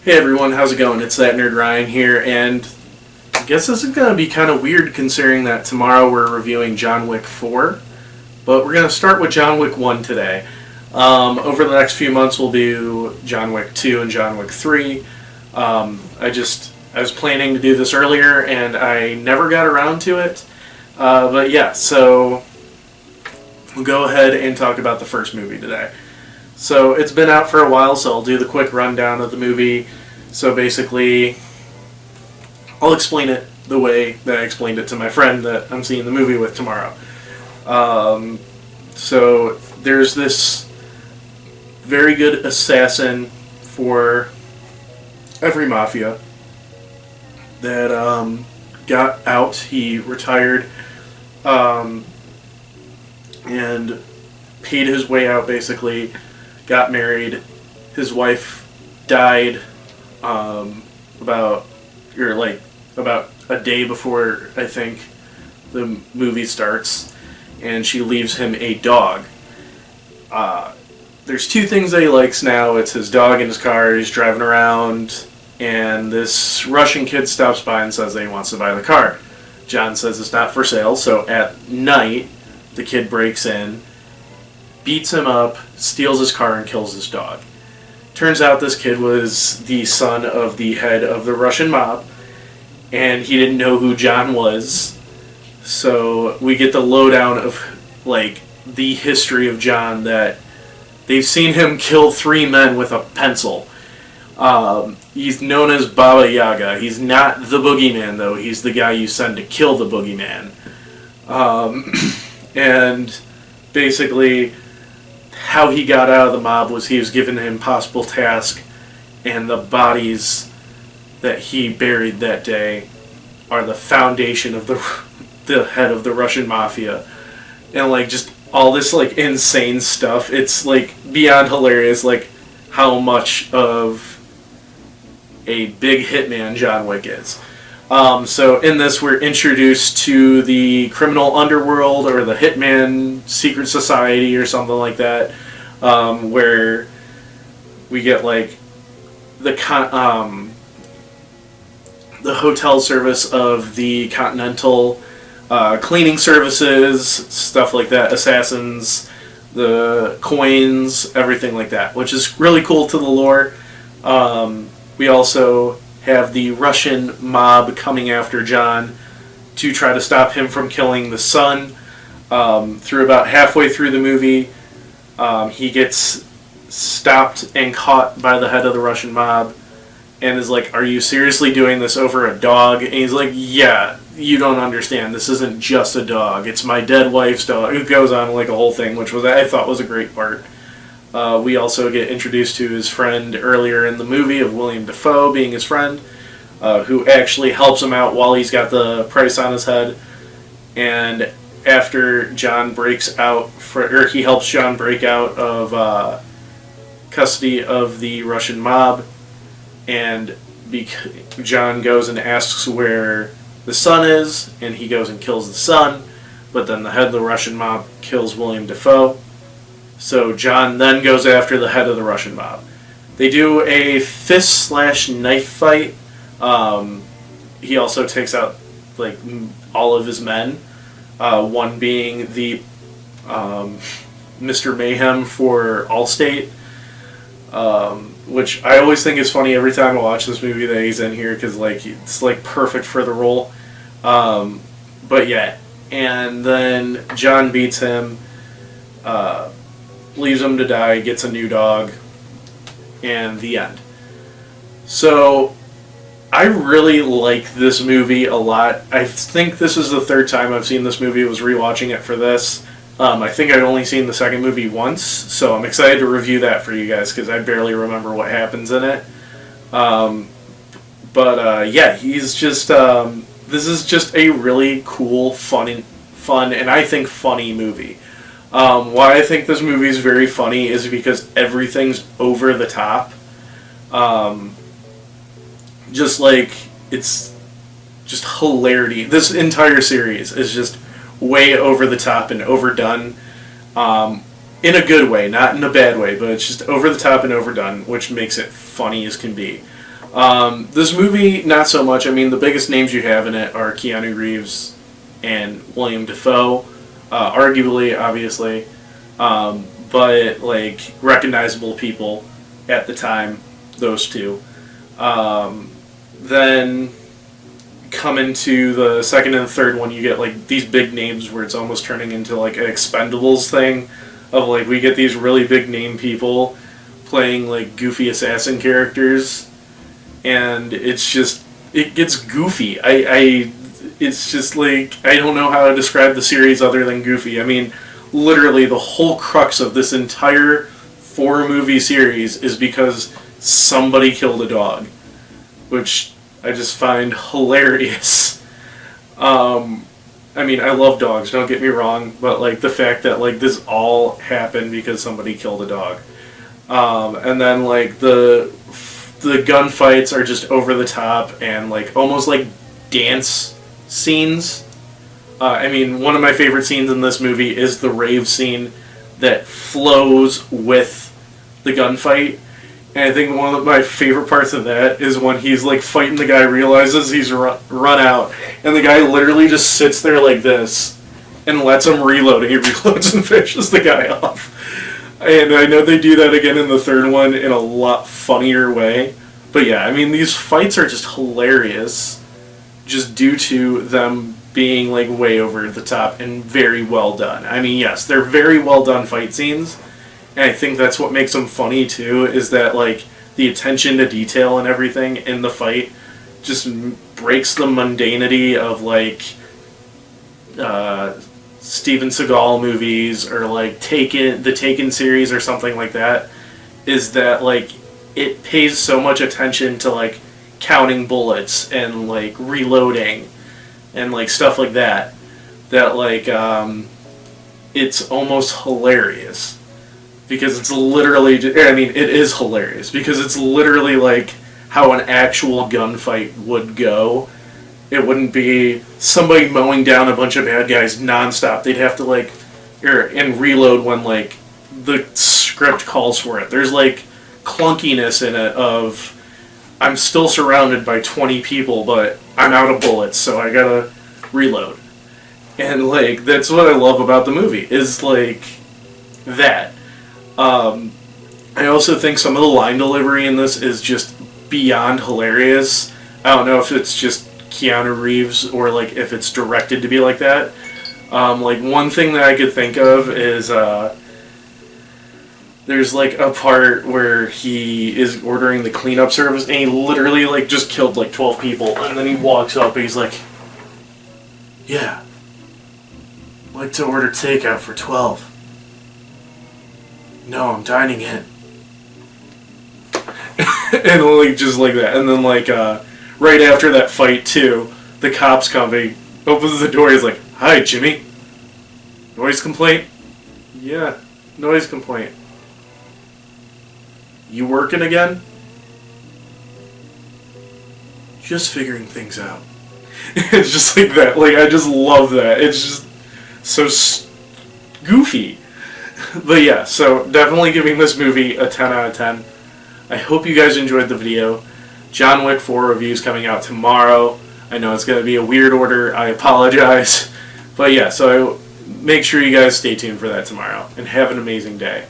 Hey everyone, how's it going? It's that nerd Ryan here, and I guess this is going to be kind of weird considering that tomorrow we're reviewing John Wick 4, but we're going to start with John Wick 1 today. Over the next few months we'll do John Wick 2 and John Wick 3. I was planning to do this earlier and I never got around to it, but yeah, so we'll go ahead and talk about the first movie today. So it's been out for a while, so I'll do the quick rundown of the movie. So basically, I'll explain it the way that I explained it to my friend that I'm seeing the movie with tomorrow. So there's this very good assassin for every mafia that got out. He retired and paid his way out, basically. Got married. His wife died about a day before, I think, the movie starts, and she leaves him a dog. There's two things that he likes now. It's his dog and his car. He's driving around, and this Russian kid stops by and says that he wants to buy the car. John says it's not for sale, so at night, the kid breaks in, beats him up, steals his car, and kills his dog. Turns out this kid was the son of the head of the Russian mob, and he didn't know who John was. So we get the lowdown of, the history of John, that they've seen him kill 3 men with a pencil. He's known as Baba Yaga. He's not the boogeyman, though. He's the guy you send to kill the boogeyman. And basically, how he got out of the mob was he was given an impossible task, and the bodies that he buried that day are the foundation of the head of the Russian mafia. And just all this insane stuff. It's beyond hilarious how much of a big hitman John Wick is. So in this, we're introduced to the criminal underworld, or the Hitman Secret Society, or something like that, where we get the hotel service of the Continental, cleaning services, stuff like that, assassins, the coins, everything like that, which is really cool to the lore. We also have the Russian mob coming after John to try to stop him from killing the son. Through about halfway through the movie, he gets stopped and caught by the head of the Russian mob and is like, "Are you seriously doing this over a dog?" And he's like, "Yeah, you don't understand. This isn't just a dog. It's my dead wife's dog." It goes on a whole thing, which I thought was a great part. We also get introduced to his friend earlier in the movie, of William Dafoe being his friend, who actually helps him out while he's got the price on his head. And after John breaks out, he helps John break out of custody of the Russian mob, and John goes and asks where the son is, and he goes and kills the son, but then the head of the Russian mob kills William Dafoe. So John then goes after the head of the Russian mob. They do a fist/knife fight. He also takes out all of his men. One being the Mr. Mayhem for Allstate, which I always think is funny every time I watch this movie that he's in here, because it's perfect for the role. But yeah, and then John beats him. Leaves him to die, gets a new dog, and the end. So, I really like this movie a lot. I think this is the third time I've seen this movie. I was rewatching it for this. I think I'd only seen the second movie once, so I'm excited to review that for you guys, because I barely remember what happens in it. Yeah, he's just... this is just a really cool, fun, and I think funny movie. Why I think this movie is very funny is because everything's over the top. It's just hilarity. This entire series is just way over the top and overdone. in a good way, not in a bad way, but it's just over the top and overdone, which makes it funny as can be. This movie, not so much. I mean, the biggest names you have in it are Keanu Reeves and William Dafoe, arguably, obviously, but like recognizable people at the time, those two. Then come into the second and third one, you get like these big names where it's almost turning into like an Expendables thing, of like we get these really big name people playing like goofy assassin characters, and it's just it gets goofy. It's just like I don't know how to describe the series other than goofy. I mean, literally the whole crux of this entire 4-movie series is because somebody killed a dog, which I just find hilarious. I mean, I love dogs, don't get me wrong, but like the fact that like this all happened because somebody killed a dog. And then like the gunfights are just over the top and like almost like dance scenes. I mean, one of my favorite scenes in this movie is the rave scene that flows with the gunfight. And I think one of my favorite parts of that is when he's like fighting the guy, realizes he's run out, and the guy literally just sits there like this and lets him reload, and he reloads and finishes the guy off. And I know they do that again in the third one in a lot funnier way. But yeah, I mean, these fights are just hilarious just due to them being like way over the top and very well done. I mean, yes, they're very well done fight scenes. And I think that's what makes them funny too, is that like the attention to detail and everything in the fight just breaks the mundanity of like Steven Seagal movies or like the Taken series or something like that. Is that like it pays so much attention to like counting bullets and like reloading and like stuff like that like it's almost hilarious. Because it's literally, I mean, it is hilarious. Because it's literally like how an actual gunfight would go. It wouldn't be somebody mowing down a bunch of bad guys nonstop. They'd have to like, and reload when like the script calls for it. There's like clunkiness in it of, I'm still surrounded by 20 people, but I'm out of bullets, so I gotta reload. And like, that's what I love about the movie, is like that. I also think some of the line delivery in this is just beyond hilarious. I don't know if it's just Keanu Reeves or like if it's directed to be like that. Like one thing that I could think of is there's like a part where he is ordering the cleanup service and he literally like just killed like 12 people, and then he walks up and he's like, "Yeah, I'd like to order takeout for 12. No, I'm dining in." And like just like that. And then like right after that fight too, the cops come, he opens the door, he's like, "Hi, Jimmy. Noise complaint?" "Yeah, noise complaint." "You working again?" "Just figuring things out." It's just like that. Like, I just love that. It's just so goofy. But yeah, so definitely giving this movie a 10 out of 10. I hope you guys enjoyed the video. John Wick 4 reviews coming out tomorrow. I know it's going to be a weird order. I apologize. But yeah, so make sure you guys stay tuned for that tomorrow. And have an amazing day.